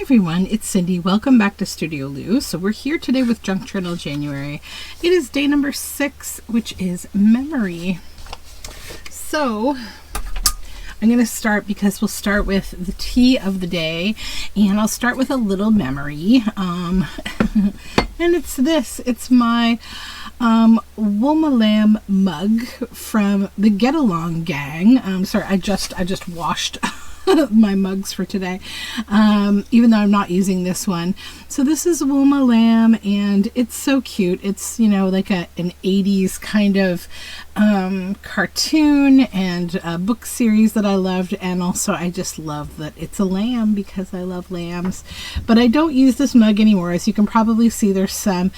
everyone, it's Cindy. Welcome back to Studioloo. So we're here today with Junk Journal January. It is day number 6, which is memory. So I'm going to start because we'll start with the tea of the day, and I'll start with a little memory. And it's this. It's my Wilma Lamb mug from the Get Along gang. Sorry, I just washed my mugs for today, even though I'm not using this one. So this is Wilma Lamb, and it's so cute. It's, you know, like an 80s kind of cartoon and book series that I loved, and also I just love that it's a lamb because I love lambs. But I don't use this mug anymore. As you can probably see, there's some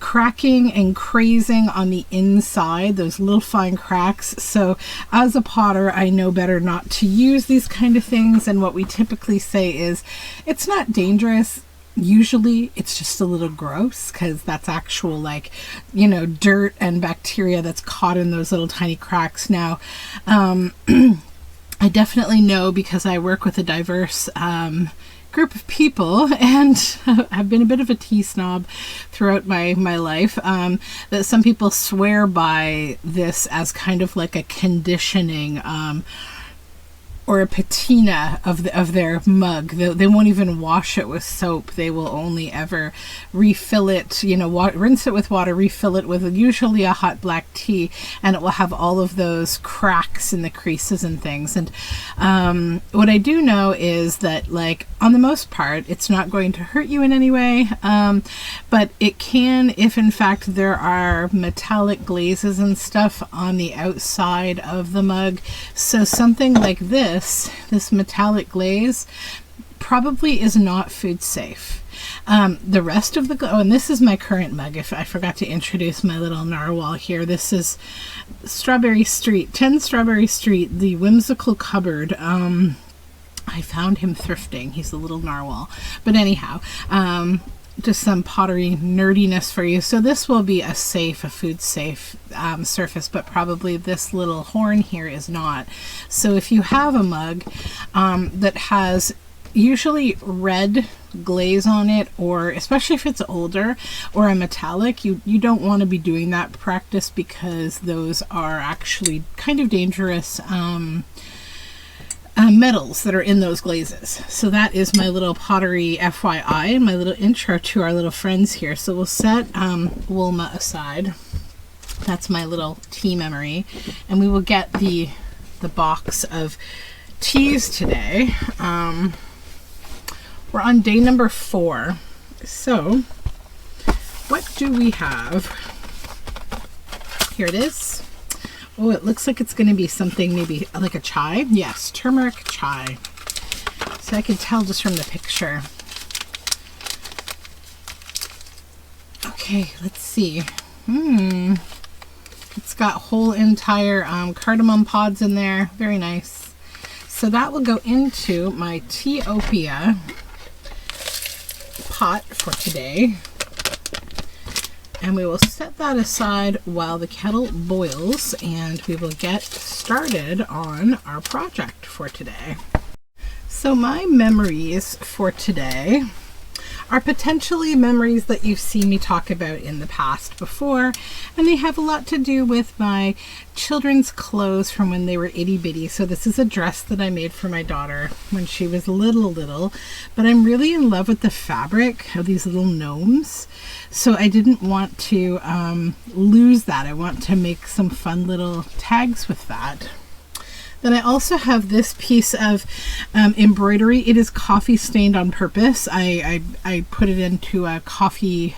cracking and crazing on the inside, those little fine cracks. So as a potter, I know better not to use these kind of things, and what we typically say is it's not dangerous. Usually it's just a little gross because that's actual, like, you know, dirt and bacteria that's caught in those little tiny cracks. Now I definitely know, because I work with a diverse group of people and I've been a bit of a tea snob throughout my life, that some people swear by this as kind of like a conditioning or a patina of their mug. They won't even wash it with soap. They will only ever refill it, you know, rinse it with water, refill it with usually a hot black tea, and it will have all of those cracks in the creases and things. And what I do know is that, like, on the most part, it's not going to hurt you in any way, but it can, if in fact there are metallic glazes and stuff on the outside of the mug. So something like this metallic glaze probably is not food safe. The rest of the and this is my current mug. If I forgot to introduce my little narwhal here, this is Strawberry Street, 10 Strawberry Street, the whimsical cupboard. I found him thrifting. He's a little narwhal. But anyhow, just some pottery nerdiness for you. So this will be a food safe surface, but probably this little horn here is not. So if you have a mug that has usually red glaze on it, or especially if it's older or a metallic, you don't want to be doing that practice, because those are actually kind of dangerous metals that are in those glazes. So that is my little pottery FYI and my little intro to our little friends here. So we'll set Wilma aside. That's my little tea memory, and we will get the box of teas today. We're on day number 4. So what do we have? Here it is. Oh, it looks like it's going to be something maybe like a chai. Yes, turmeric chai. So I can tell just from the picture. Okay, let's see. It's got whole entire cardamom pods in there. Very nice. So that will go into my Teopia pot for today. And we will set that aside while the kettle boils, and we will get started on our project for today. So my memories for today are potentially memories that you've seen me talk about in the past before, and they have a lot to do with my children's clothes from when they were itty bitty. So this is a dress that I made for my daughter when she was little, but I'm really in love with the fabric of these little gnomes, so I didn't want to lose that. I want to make some fun little tags with that. Then I also have this piece of embroidery. It is coffee stained on purpose. I put it into a coffee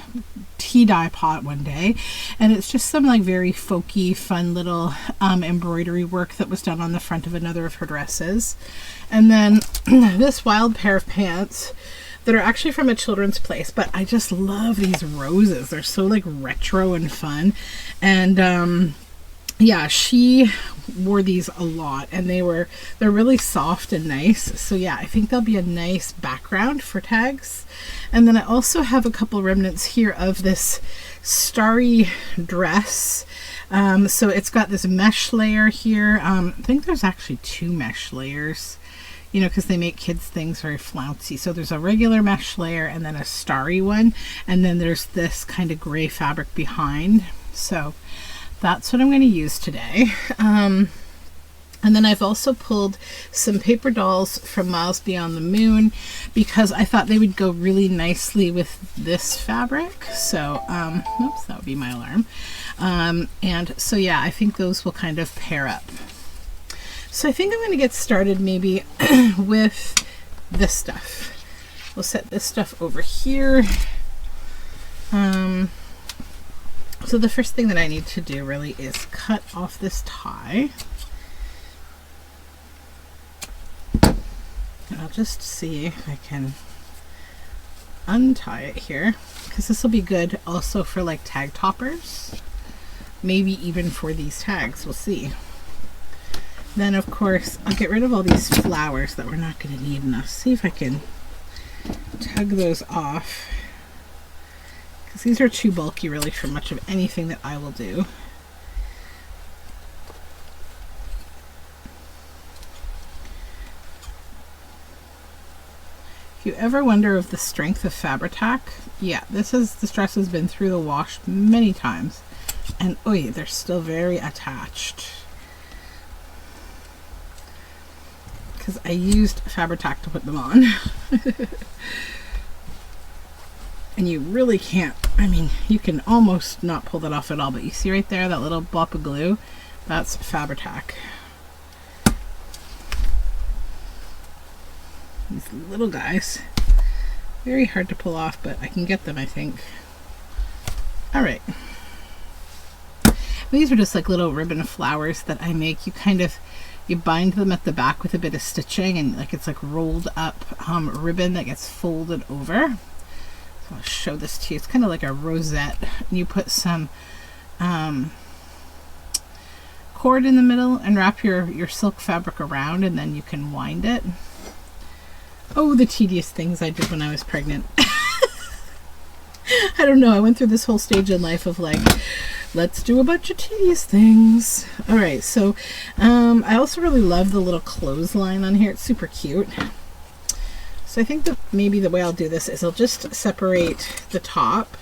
tea dye pot one day, and it's just some like very folky, fun little embroidery work that was done on the front of another of her dresses. And then this wild pair of pants that are actually from a children's place, but I just love these roses. They're so like retro and fun. And yeah, she wore these a lot, and they're really soft and nice. So yeah, I think they'll be a nice background for tags. And then I also have a couple remnants here of this starry dress. So it's got this mesh layer here. I think there's actually 2 mesh layers you know, because they make kids things very flouncy. So there's a regular mesh layer and then a starry one, and then there's this kind of gray fabric behind. So that's what I'm going to use today. And then I've also pulled some paper dolls from Miles Beyond the Moon because I thought they would go really nicely with this fabric. So, oops, that would be my alarm. And so yeah, I think those will kind of pair up. So I think I'm going to get started maybe with this stuff. We'll set this stuff over here. So the first thing that I need to do really is cut off this tie. I'll just see if I can untie it here, because this will be good also for like tag toppers, maybe even for these tags, we'll see. Then of course I'll get rid of all these flowers that we're not going to need, and I'll see if I can tug those off, because these are too bulky really for much of anything that I will do. If you ever wonder of the strength of Fabri-Tac, yeah, this dress has been through the wash many times, and oh yeah, they're still very attached. Because I used Fabri-Tac to put them on. And you really can't, I mean, you can almost not pull that off at all, but you see right there, that little blob of glue? That's Fabri-Tac. These little guys, very hard to pull off, but I can get them, I think. All right, these are just like little ribbon flowers that I make. You bind them at the back with a bit of stitching, and like it's like rolled up ribbon that gets folded over. So I'll show this to you. It's kind of like a rosette, and you put some cord in the middle and wrap your silk fabric around, and then you can wind it. Oh, the tedious things I did when I was pregnant. I don't know. I went through this whole stage in life of like, let's do a bunch of tedious things. All right. So I also really love the little clothesline on here. It's super cute. So I think that maybe the way I'll do this is I'll just separate the top.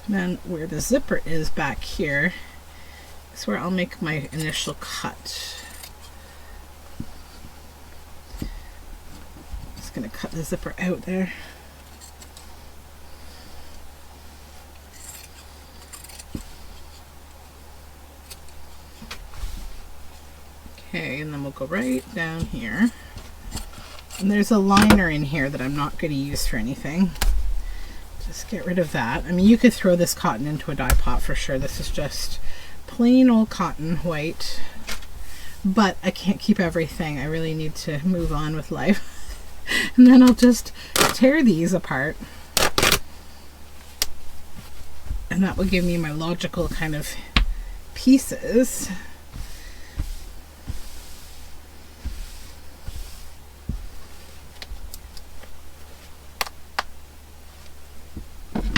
Then where the zipper is back here, that's where I'll make my initial cut. Just gonna cut the zipper out there. Okay, and then we'll go right down here. And there's a liner in here that I'm not going to use for anything. Just get rid of that. I mean, you could throw this cotton into a dye pot for sure. This is just plain old cotton white, but I can't keep everything. I really need to move on with life. And then I'll just tear these apart, and that will give me my logical kind of pieces.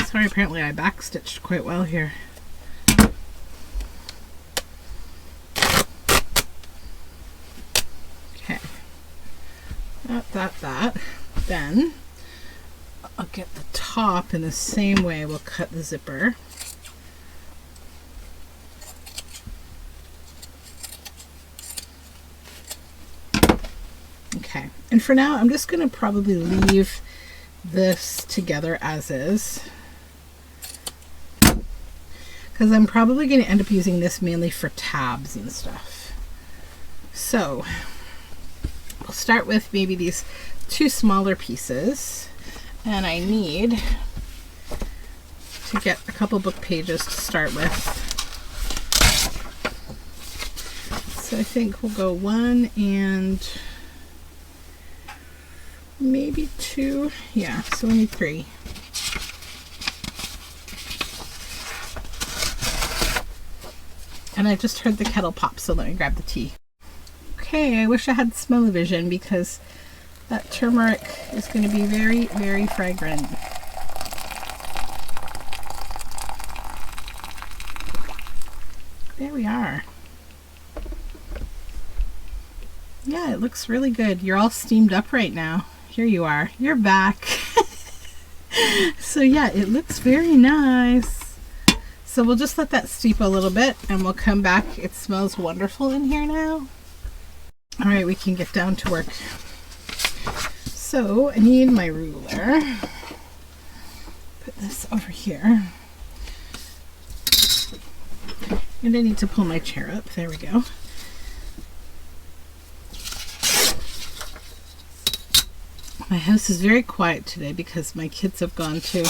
Sorry, apparently I backstitched quite well here. Okay, that. Then I'll get the top in the same way. We'll cut the zipper. Okay, and for now I'm just going to probably leave this together as is, because I'm probably going to end up using this mainly for tabs and stuff. So I'll start with maybe these two smaller pieces, and I need to get a couple book pages to start with. So I think we'll go 1 and maybe 2. Yeah, so we need 3. And I just heard the kettle pop, so let me grab the tea. Okay, I wish I had smell-o-vision, because that turmeric is going to be very, very fragrant. There we are. Yeah, it looks really good. You're all steamed up right now. Here you are. You're back. So yeah, it looks very nice. So we'll just let that steep a little bit and we'll come back. It smells wonderful in here now. All right, we can get down to work. So I need my ruler. Put this over here. And I need to pull my chair up. There we go. My house is very quiet today because my kids have gone to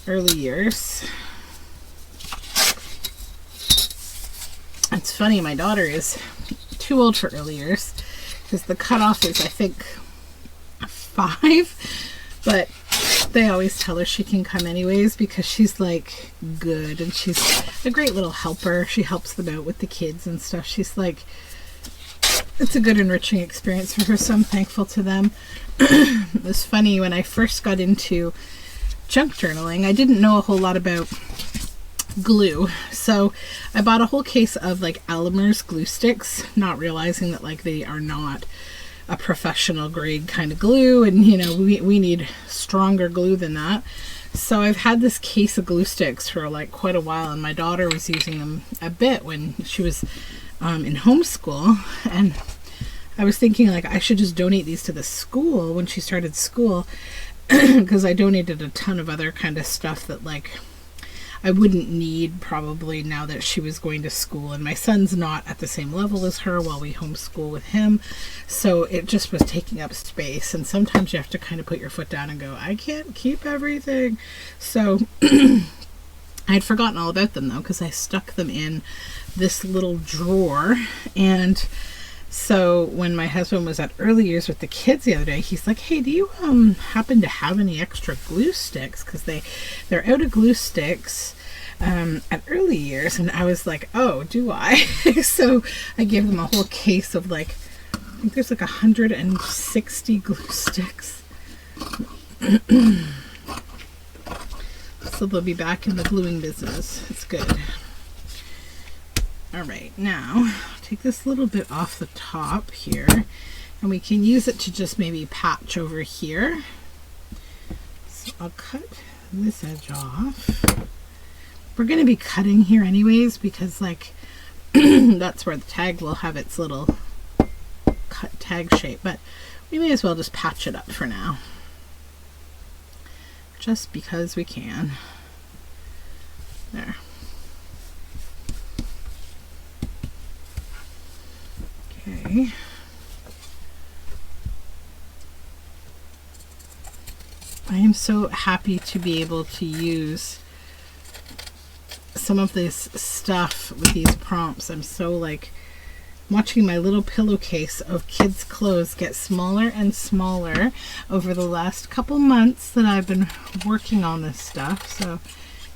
early years. It's funny, my daughter is too old for early years because the cutoff is, I think, 5, but they always tell her she can come anyways because she's like good and she's a great little helper. She helps them out with the kids and stuff. She's like, it's a good enriching experience for her, so I'm thankful to them. It was funny, when I first got into junk journaling, I didn't know a whole lot about glue, so I bought a whole case of like Alamer's glue sticks, not realizing that like they are not a professional grade kind of glue, and you know, we need stronger glue than that. So I've had this case of glue sticks for like quite a while, and my daughter was using them a bit when she was in homeschool, and I was thinking like I should just donate these to the school when she started school, because I donated a ton of other kind of stuff that like I wouldn't need probably now that she was going to school, and my son's not at the same level as her while we homeschool with him, so it just was taking up space, and sometimes you have to kind of put your foot down and go, I can't keep everything. So I had forgotten all about them though, because I stuck them in this little drawer. And so when my husband was at early years with the kids the other day, he's like, hey, do you happen to have any extra glue sticks? Because they're out of glue sticks at early years. And I was like, oh, do I? So I gave them a whole case of like, I think there's like 160 glue sticks. So they'll be back in the gluing business. It's good. All right, now take this little bit off the top here, and we can use it to just maybe patch over here. So I'll cut this edge off. We're going to be cutting here anyways because like that's where the tag will have its little cut tag shape, but we may as well just patch it up for now, just because we can. There. Okay. I am so happy to be able to use some of this stuff with these prompts. I'm so like watching my little pillowcase of kids' clothes get smaller and smaller over the last couple months that I've been working on this stuff, so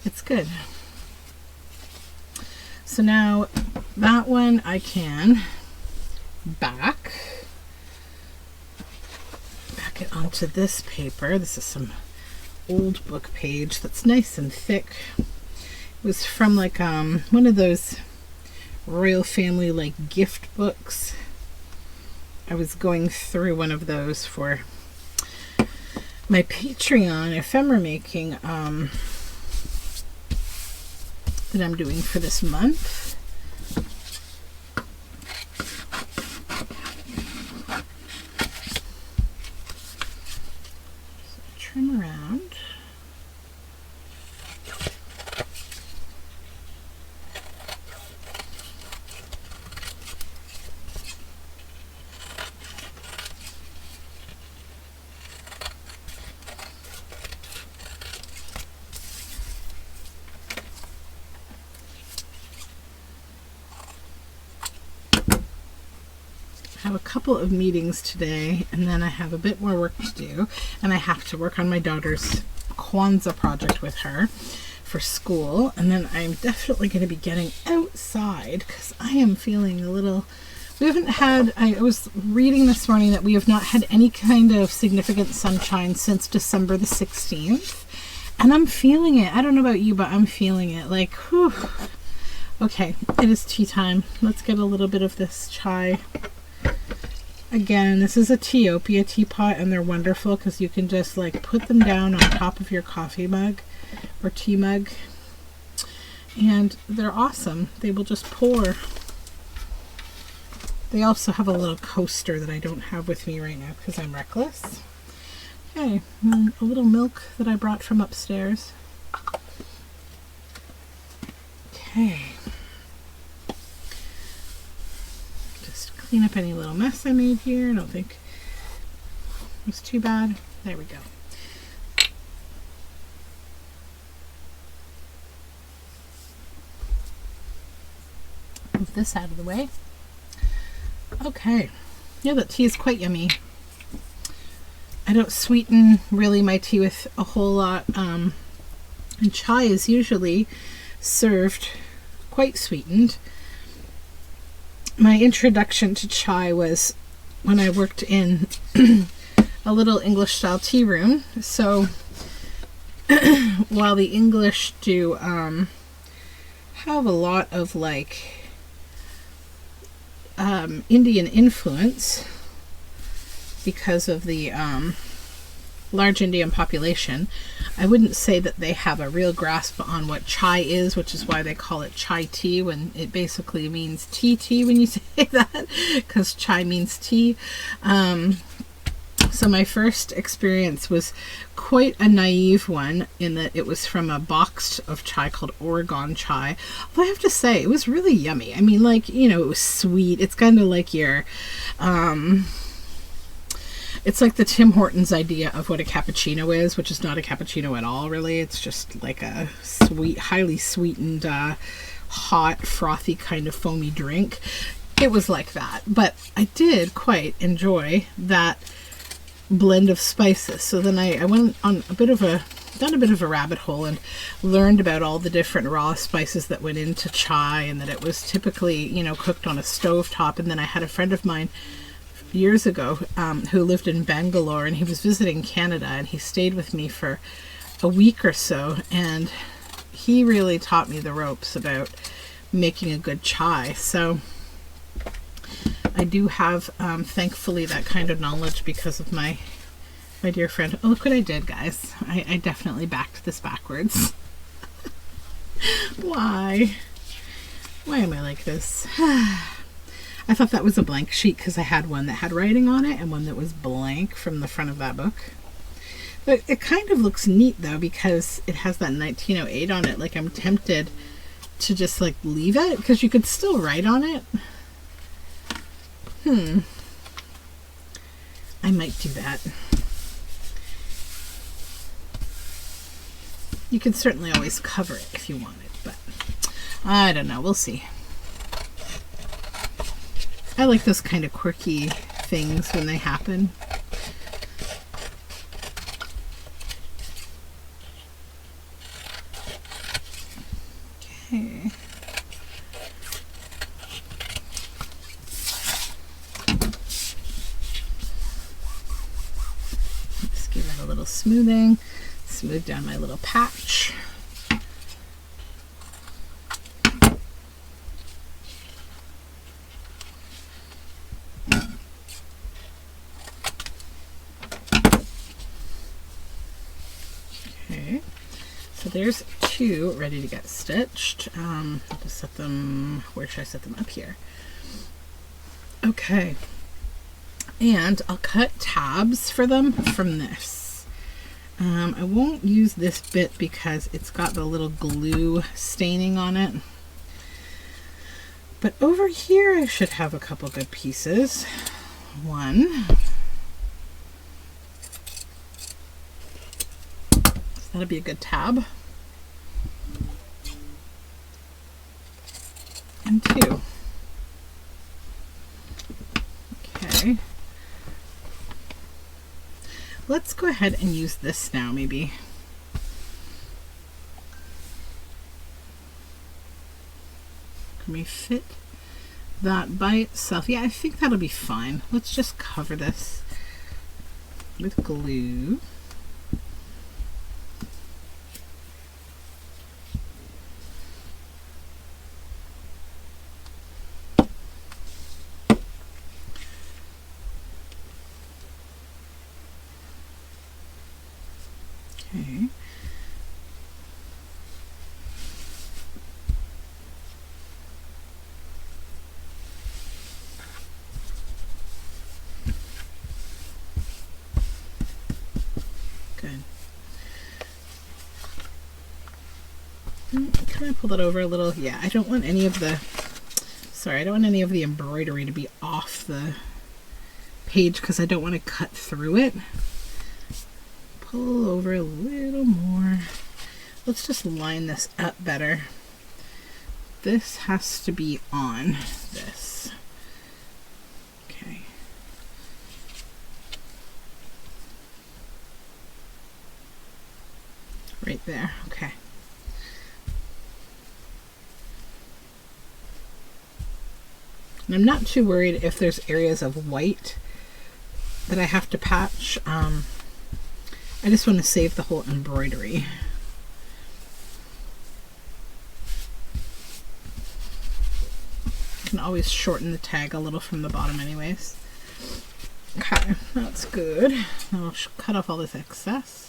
it's good. So now that one I can back it onto this paper. This is some old book page that's nice and thick. It was from like one of those royal family like gift books. I was going through one of those for my Patreon ephemera making that I'm doing for this month. Trim around. I have a couple of meetings today, and then I have a bit more work to do, and I have to work on my daughter's Kwanzaa project with her for school, and then I'm definitely going to be getting outside because I am feeling a little... We haven't had... I was reading this morning that we have not had any kind of significant sunshine since December the 16th, and I'm feeling it. I don't know about you, but I'm feeling it. Like, whew, Okay, it is tea time. Let's get a little bit of this chai. Again, this is Ethiopia teapot, and they're wonderful because you can just like put them down on top of your coffee mug or tea mug, and they're awesome. They will just pour. They also have a little coaster that I don't have with me right now because I'm reckless. Okay, and a little milk that I brought from upstairs. Okay. Just clean up any little mess I made here. I don't think it was too bad. There we go. Move this out of the way. Okay. Yeah, that tea is quite yummy. I don't sweeten really my tea with a whole lot. And chai is usually served quite sweetened. My introduction to chai was when I worked in a little English style tea room. So while the English do have a lot of like Indian influence because of the large Indian population, I wouldn't say that they have a real grasp on what chai is, which is why they call it chai tea when it basically means tea when you say that, because chai means tea. So my first experience was quite a naive one in that it was from a box of chai called Oregon chai. But I have to say, it was really yummy. I mean, like, you know, it was sweet. It's kind of like your, it's like the Tim Hortons idea of what a cappuccino is, which is not a cappuccino at all, really. It's just like a sweet, highly sweetened, hot, frothy kind of foamy drink. It was like that. But I did quite enjoy that blend of spices. So then I went on down a bit of a rabbit hole and learned about all the different raw spices that went into chai, and that it was typically, you know, cooked on a stovetop. And then I had a friend of mine years ago who lived in Bangalore, and he was visiting Canada, and he stayed with me for a week or so, and he really taught me the ropes about making a good chai. So I do have, thankfully, that kind of knowledge because of my dear friend. Oh, look what I did, guys. I definitely backed this backwards. Why? Why am I like this? I thought that was a blank sheet because I had one that had writing on it and one that was blank from the front of that book. But it kind of looks neat, though, because it has that 1908 on it. Like, I'm tempted to just, like, leave it because you could still write on it. I might do that. You can certainly always cover it if you wanted, but I don't know. We'll see. I like those kind of quirky things when they happen. Okay. Just give it a little smoothing. Smooth down my little patch. Okay, so there's two ready to get stitched. I'll just set them, where should I set them up here? Okay, and I'll cut tabs for them from this. I won't use this bit because it's got the little glue staining on it. But over here I should have a couple good pieces. One. So that'll be a good tab. And two. Okay. Let's go ahead and use this now, maybe. Can we fit that by itself? Yeah, I think that'll be fine. Let's just cover this with glue. Okay. Good. Can I pull that over a little? Yeah, I don't want any of the, sorry, I don't want any of the embroidery to be off the page because I don't want to cut through it. Pull over a little more. Let's just line this up better. This has to be on this. Okay. Right there. Okay. And I'm not too worried if there's areas of white that I have to patch. I just want to save the whole embroidery. I can always shorten the tag a little from the bottom anyways. Okay, that's good. Now I'll cut off all this excess.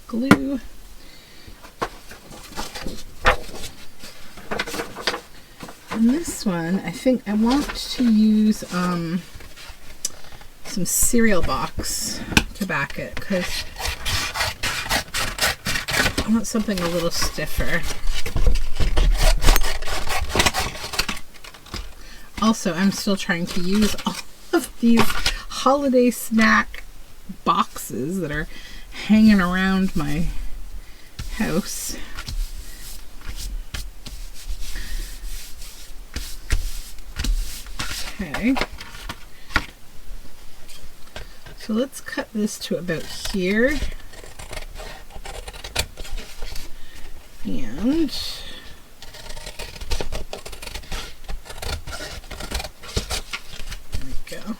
Glue. And this one, I think I want to use some cereal box to back it because I want something a little stiffer. Also, I'm still trying to use all of these holiday snack boxes that are hanging around my house. Okay. So let's cut this to about here. And there we go.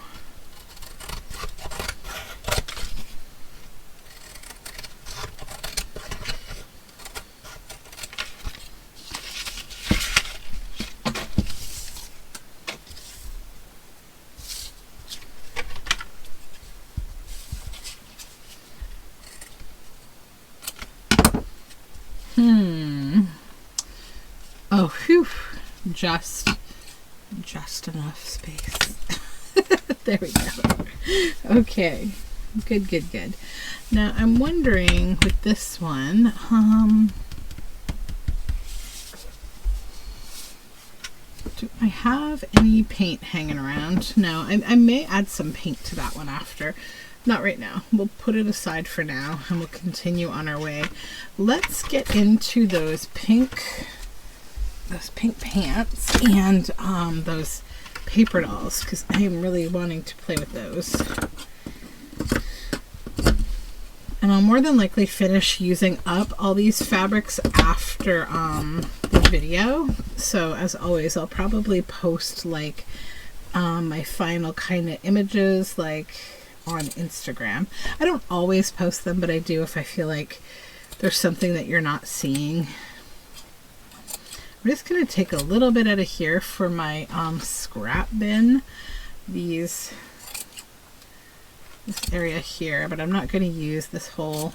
Oh, whew. Just enough space. There we go. Okay. Good. Now I'm wondering with this one, do I have any paint hanging around? No, I may add some paint to that one after. Not right now. We'll put it aside for now and we'll continue on our way. Let's get into those pink pants and those paper dolls because I am really wanting to play with those. And I'll more than likely finish using up all these fabrics after the video. So as always, I'll probably post like my final kind of images like on Instagram. I don't always post them, but I do if I feel like there's something that you're not seeing. I'm just going to take a little bit out of here for my scrap bin. This area here, but I'm not going to use this whole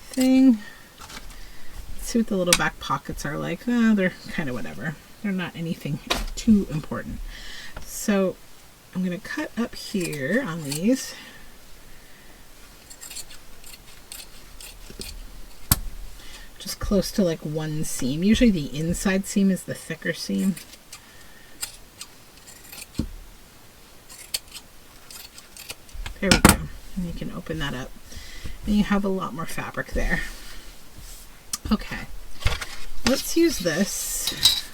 thing. Let's see what the little back pockets are like. Oh, they're kind of whatever. They're not anything too important. So I'm going to cut up here on these. Just close to like one seam. Usually the inside seam is the thicker seam. open that up. And you have a lot more fabric there. Okay, let's use this.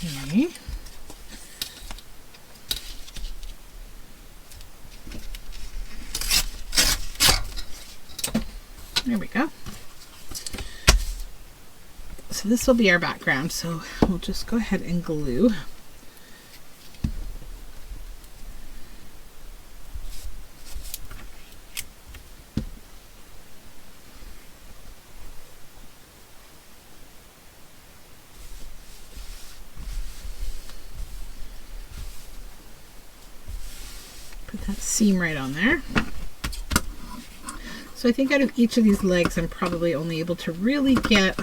Okay. There we go. So this will be our background, so we'll just go ahead and glue. Put that seam right on there. So I think out of each of these legs, I'm probably only able to really get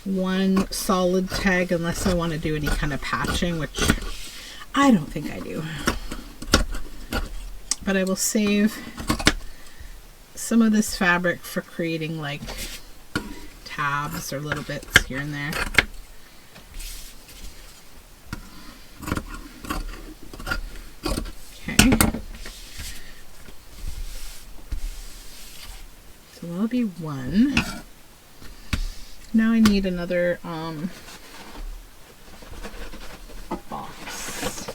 one solid tag, unless I want to do any kind of patching, which I don't think I do. But I will save some of this fabric for creating like tabs or little bits here and there. Okay. So that'll be one. Now I need another box.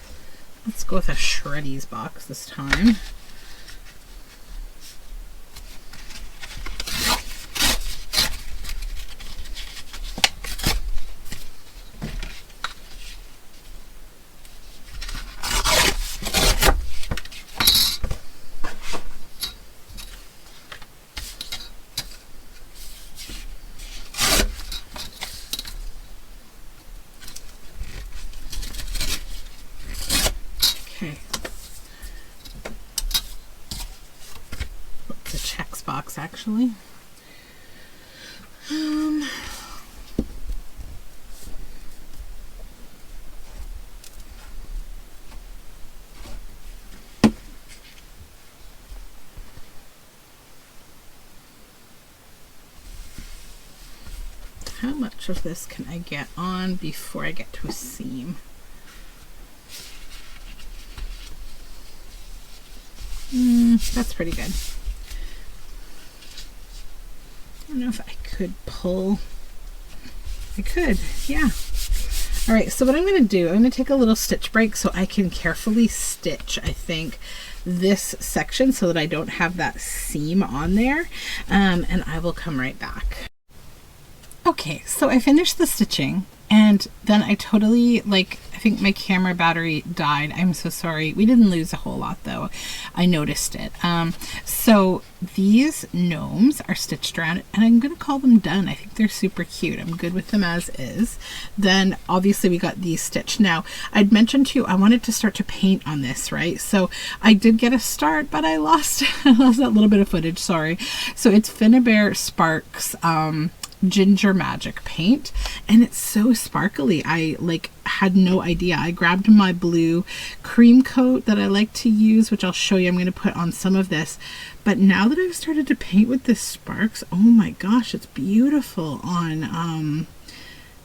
Let's go with a Shreddies box this time. Okay. It's a checks box, actually. How much of this can I get on before I get to a seam? That's pretty good. I don't know if I could pull. I could, yeah. All right, so what I'm going to do, I'm going to take a little stitch break so I can carefully stitch, I think, this section so that I don't have that seam on there, and I will come right back. Okay, so I finished the stitching, and then I totally, I think my camera battery died. I'm so sorry. We didn't lose a whole lot though. I noticed it. So these gnomes are stitched around, and I'm gonna call them done. I think they're super cute. I'm good with them as is. Then obviously we got these stitched. Now I'd mentioned to you I wanted to start to paint on this, right? So I did get a start, but I lost that little bit of footage, sorry. So it's Finnabair Sparks Ginger Magic paint, and it's so sparkly. I had no idea. I grabbed my blue cream coat that I like to use, which I'll show you. I'm going to put on some of this, but now that I've started to paint with this sparks, oh my gosh, it's beautiful on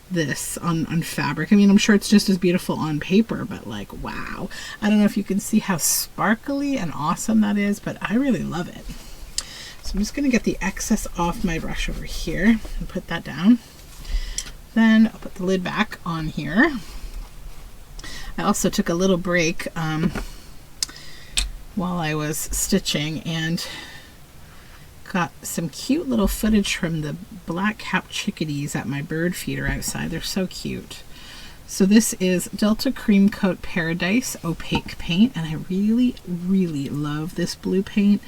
this on fabric. I mean, I'm sure it's just as beautiful on paper, but wow. I don't know if you can see how sparkly and awesome that is, but I really love it. So I'm just going to get the excess off my brush over here and put that down. Then I'll put the lid back on here. I also took a little break while I was stitching and got some cute little footage from the black-capped chickadees at my bird feeder outside. They're so cute. So this is Delta Cream Coat Paradise Opaque Paint, and I really, really love this blue paint.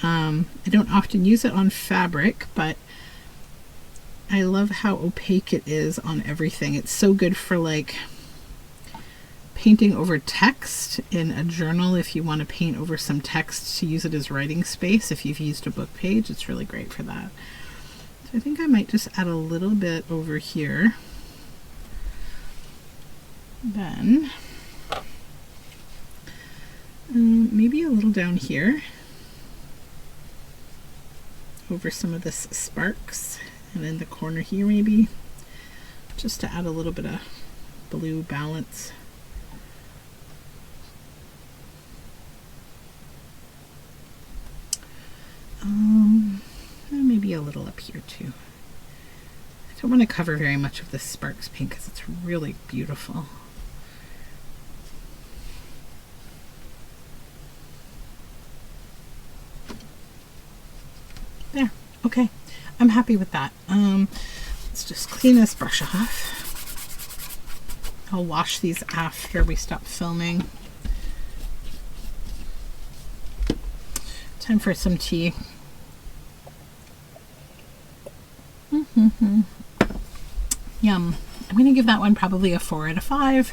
I don't often use it on fabric, but I love how opaque it is on everything. It's so good for painting over text in a journal. If you want to paint over some text to use it as writing space, if you've used a book page, it's really great for that. So I think I might just add a little bit over here. Then Maybe a little down here over some of this sparks, and in the corner here maybe, just to add a little bit of blue balance. And maybe a little up here too. I don't want to cover very much of this sparks pink because it's really beautiful. There, okay, I'm happy with that. Let's just clean this brush off. I'll wash these after we stop filming. Time for some tea. Yum. I'm going to give that one probably a 4 out of 5.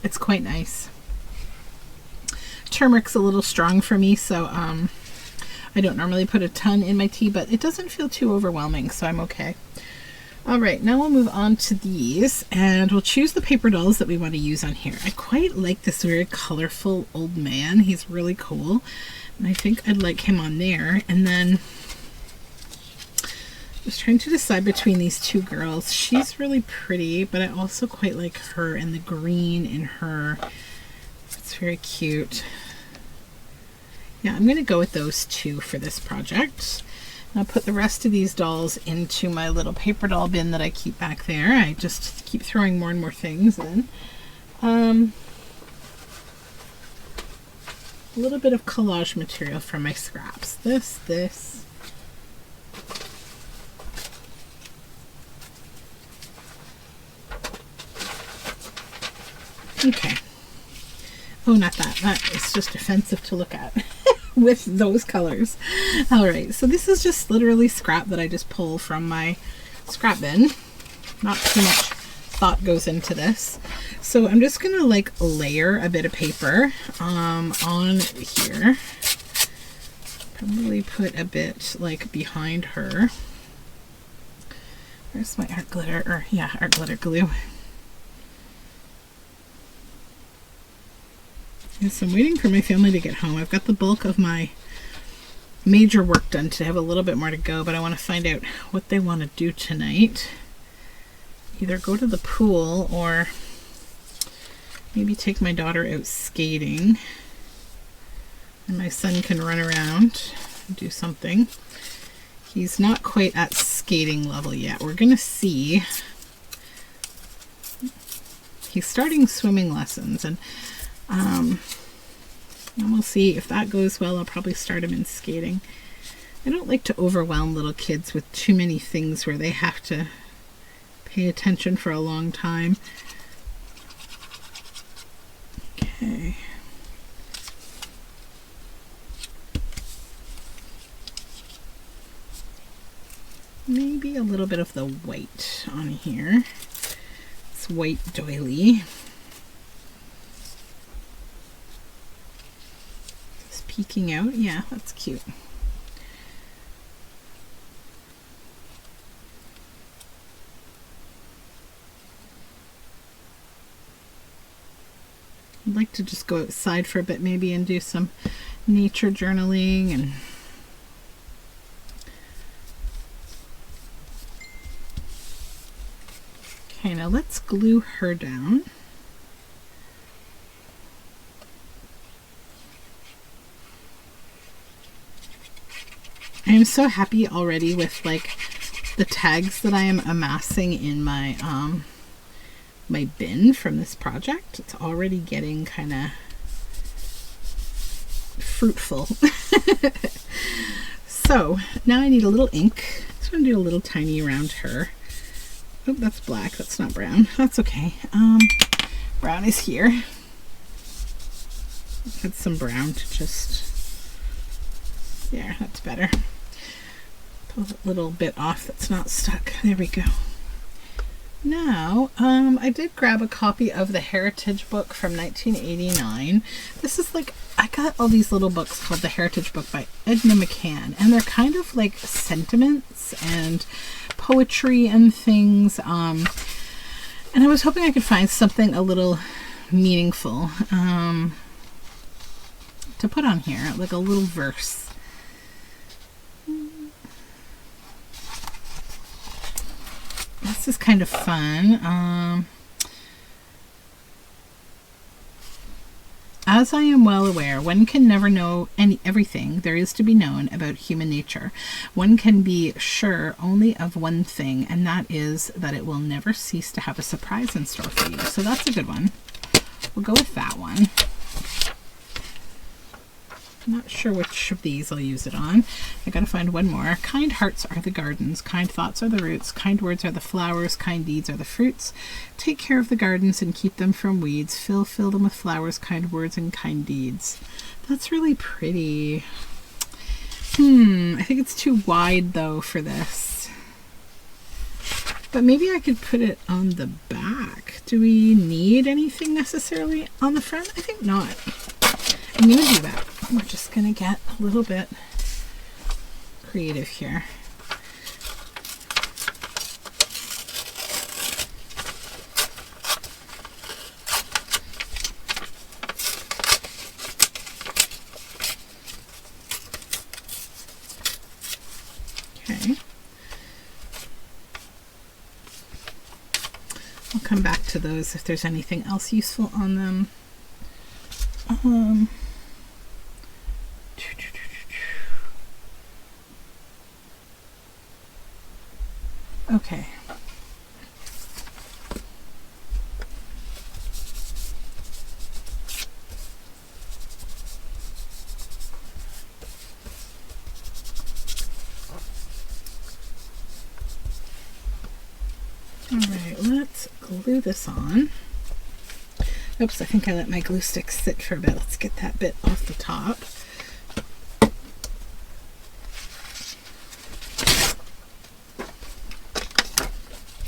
It's quite nice. Turmeric's a little strong for me, so I don't normally put a ton in my tea, but it doesn't feel too overwhelming, so I'm okay. All right, now we'll move on to these, and we'll choose the paper dolls that we want to use on here. I quite like this very colorful old man. He's really cool, and I think I'd like him on there. And then I was trying to decide between these two girls. She's really pretty, but I also quite like her and the green in her. It's very cute. Yeah, I'm going to go with those two for this project. I'll put the rest of these dolls into my little paper doll bin that I keep back there. I just keep throwing more and more things in. A little bit of collage material from my scraps. This. Okay. Oh, not that. That is just offensive to look at with those colors. All right, so this is just literally scrap that I just pull from my scrap bin. Not too much thought goes into this. So I'm just gonna like layer a bit of paper on here. Probably put a bit like behind her. Where's my art glitter? Or yeah, art glitter glue. Yes, I'm waiting for my family to get home. I've got the bulk of my major work done today. I have a little bit more to go, but I want to find out what they want to do tonight. Either go to the pool or maybe take my daughter out skating. And my son can run around and do something. He's not quite at skating level yet. We're going to see. He's starting swimming lessons, and we'll see if that goes well. I'll probably start him in skating. I don't like to overwhelm little kids with too many things where they have to pay attention for a long time. Okay. Maybe a little bit of the white on here. It's white doily. Peeking out. Yeah, that's cute. I'd like to just go outside for a bit maybe and do some nature journaling. And okay, now let's glue her down. I'm so happy already with like the tags that I am amassing in my my bin from this project. It's already getting kind of fruitful. So now I need a little ink. So I'm gonna do a little tiny around her. Oh, that's black. That's not brown. That's okay. Brown is here. Add some brown to just. There, that's better. Pull a little bit off that's not stuck. There we go. Now, I did grab a copy of the Heritage book from 1989. This is like, I got all these little books called the Heritage book by Edna McCann, and they're kind of like sentiments and poetry and things. And I was hoping I could find something a little meaningful. to put on here, like a little verse. This is kind of fun. As I am well aware, one can never know everything there is to be known about human nature. One can be sure only of one thing, and that is that it will never cease to have a surprise in store for you. So that's a good one. We'll go with that one. I'm not sure which of these I'll use it on. I gotta find one more. Kind hearts are the gardens, kind thoughts are the roots, kind words are the flowers, kind deeds are the fruits. Take care of the gardens and keep them from weeds. Fill them with flowers, kind words, and kind deeds. That's really pretty. I think it's too wide though for this. But maybe I could put it on the back. Do we need anything necessarily on the front? I think not. I'm going to do that. We're just going to get a little bit creative here. Okay. I'll come back to those if there's anything else useful on them. Okay. All right, let's glue this on. Oops, I think I let my glue stick sit for a bit. Let's get that bit off the top.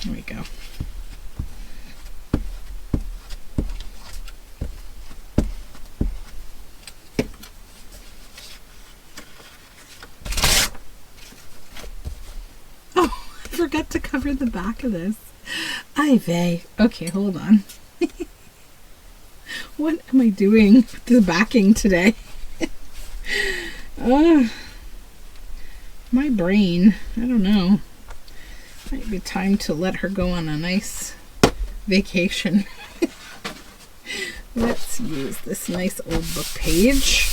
There we go. Oh, I forgot to cover the back of this. Ay vey. Okay, hold on. What am I doing with the backing today? My brain, I don't know. Might be time to let her go on a nice vacation. Let's use this nice old book page.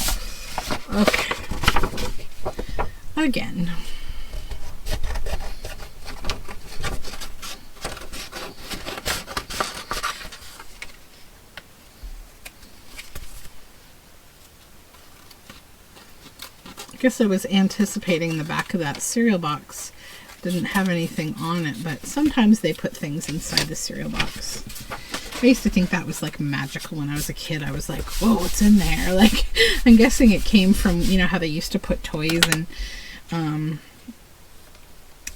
Okay. Again. I guess I was anticipating the back of that cereal box didn't have anything on it, but sometimes they put things inside the cereal box. I used to think that was like magical when I was a kid. I was like, whoa, what's in there? Like, I'm guessing it came from, you know, how they used to put toys and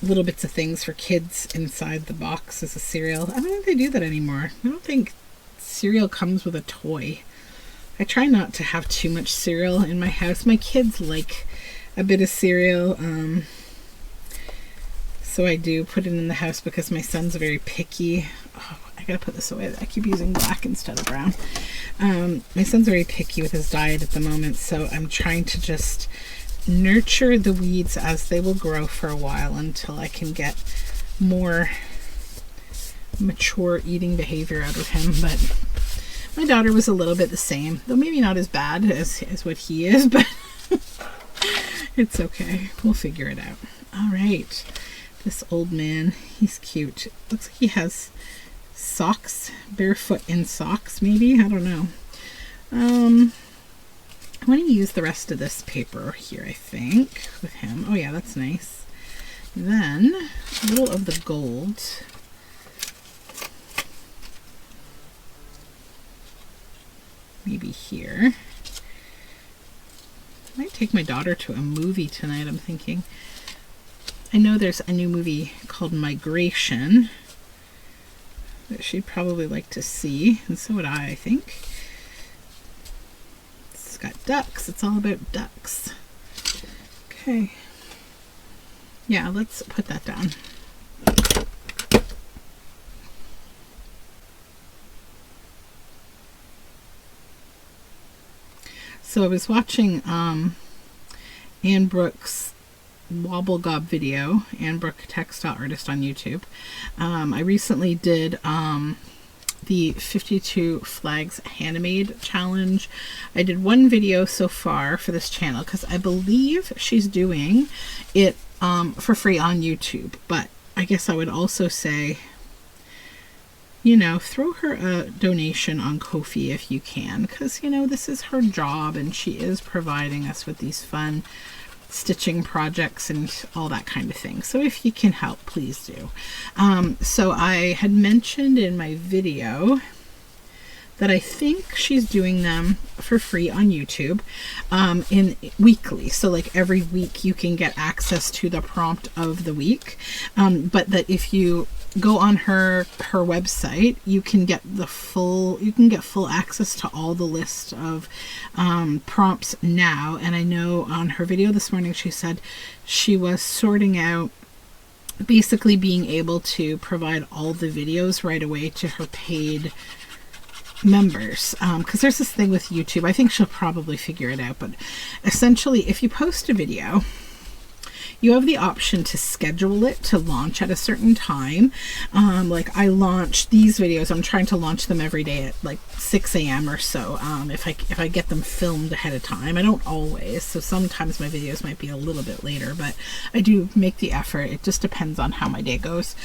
little bits of things for kids inside the box as a cereal. I don't think they do that anymore. I don't think cereal comes with a toy. I try not to have too much cereal in my house. My kids like a bit of cereal, so I do put it in the house because my son's very picky. Oh, I gotta put this away. I keep using black instead of brown. My son's very picky with his diet at the moment, so I'm trying to just nurture the weeds as they will grow for a while until I can get more mature eating behavior out of him. But my daughter was a little bit the same, though maybe not as bad as what he is, but it's okay. We'll figure it out. All right. This old man, he's cute. Looks like he has socks, barefoot in socks, maybe. I don't know. I want to use the rest of this paper here, I think, with him. Oh, yeah, that's nice. Then, a little of the gold. Maybe here. I might take my daughter to a movie tonight, I'm thinking. I know there's a new movie called Migration that she'd probably like to see, and so would I think. It's got ducks. It's all about ducks. Okay. Yeah, let's put that down. So I was watching Anne Brooks' Wobble Gob video, Anne Brooke Textile Artist on YouTube. I recently did the 52 Flags Handmade Challenge. I did one video so far for this channel because I believe she's doing it for free on YouTube. But I guess I would also say, you know, throw her a donation on Ko-fi if you can, because, you know, this is her job and she is providing us with these fun stitching projects and all that kind of thing. So if you can help, please do. So I had mentioned in my video that I think she's doing them for free on YouTube in weekly. So like every week you can get access to the prompt of the week. But that if you go on her website, you can get full access to all the list of prompts now. And I know on her video this morning she said she was sorting out basically being able to provide all the videos right away to her paid members, because there's this thing with YouTube. I think she'll probably figure it out, but essentially if you post a video, you have the option to schedule it to launch at a certain time. Like I launch these videos, I'm trying to launch them every day at like 6 a.m. or so. If I get them filmed ahead of time. I don't always, so sometimes my videos might be a little bit later, but I do make the effort. It just depends on how my day goes.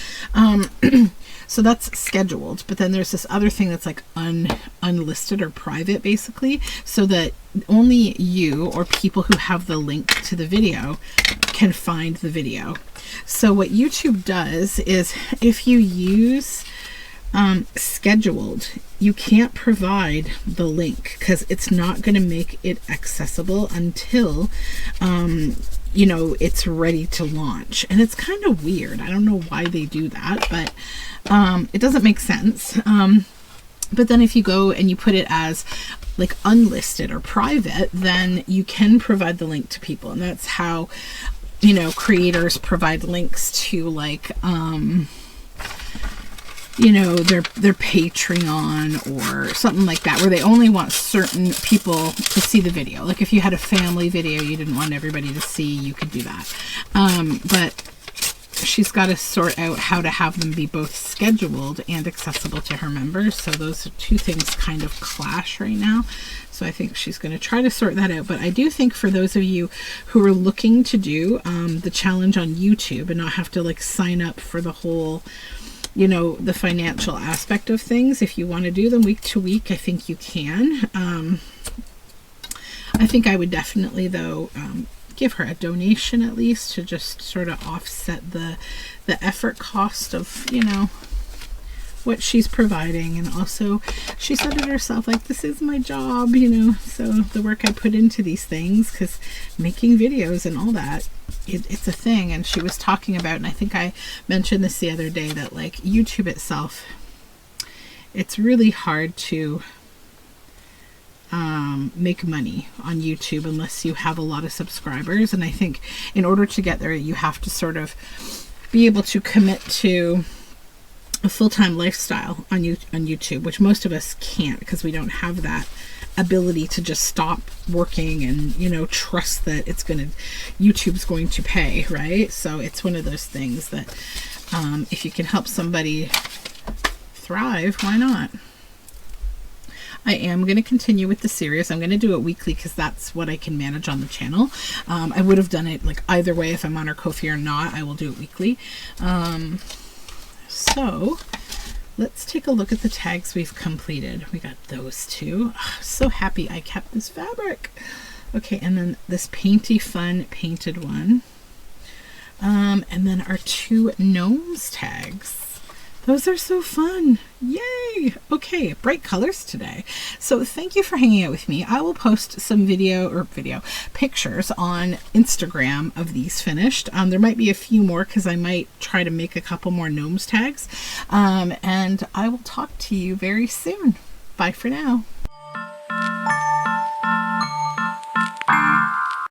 So that's scheduled, but then there's this other thing that's like unlisted or private, basically, so that only you or people who have the link to the video can find the video. So what YouTube does is if you use scheduled, you can't provide the link because it's not going to make it accessible until you know, it's ready to launch. And it's kind of weird. I don't know why they do that, but it doesn't make sense. But then if you go and you put it as like unlisted or private, then you can provide the link to people. And that's how, you know, creators provide links to like, you know, their Patreon or something like that, where they only want certain people to see the video. Like if you had a family video you didn't want everybody to see, you could do that. But she's got to sort out how to have them be both scheduled and accessible to her members. So those two things kind of clash right now. So I think she's going to try to sort that out. But I do think for those of you who are looking to do the challenge on YouTube and not have to like sign up for the whole, you know, the financial aspect of things, if you want to do them week to week, I think you can. I think I would definitely, though, give her a donation at least to just sort of offset the effort cost of, you know, what she's providing. And also she said it herself, like, this is my job, you know, so the work I put into these things, because making videos and all that, it's a thing. And she was talking about, and I think I mentioned this the other day, that like YouTube itself, it's really hard to make money on YouTube unless you have a lot of subscribers. And I think in order to get there, you have to sort of be able to commit to a full-time lifestyle on YouTube, which most of us can't, because we don't have that ability to just stop working and, you know, trust that YouTube's going to pay, right? So it's one of those things that if you can help somebody thrive, why not? I am going to continue with the series. I'm going to do it weekly because that's what I can manage on the channel. I would have done it like either way, if I'm on her Ko-fi or not. I will do it weekly. So let's take a look at the tags we've completed. We got those two. Oh, so happy I kept this fabric. Okay, and then this painty fun painted one. And then our two gnomes tags. Those are so fun. Yay! Okay, bright colors today. So thank you for hanging out with me. I will post some pictures on Instagram of these finished. There might be a few more because I might try to make a couple more gnomes tags. And I will talk to you very soon. Bye for now.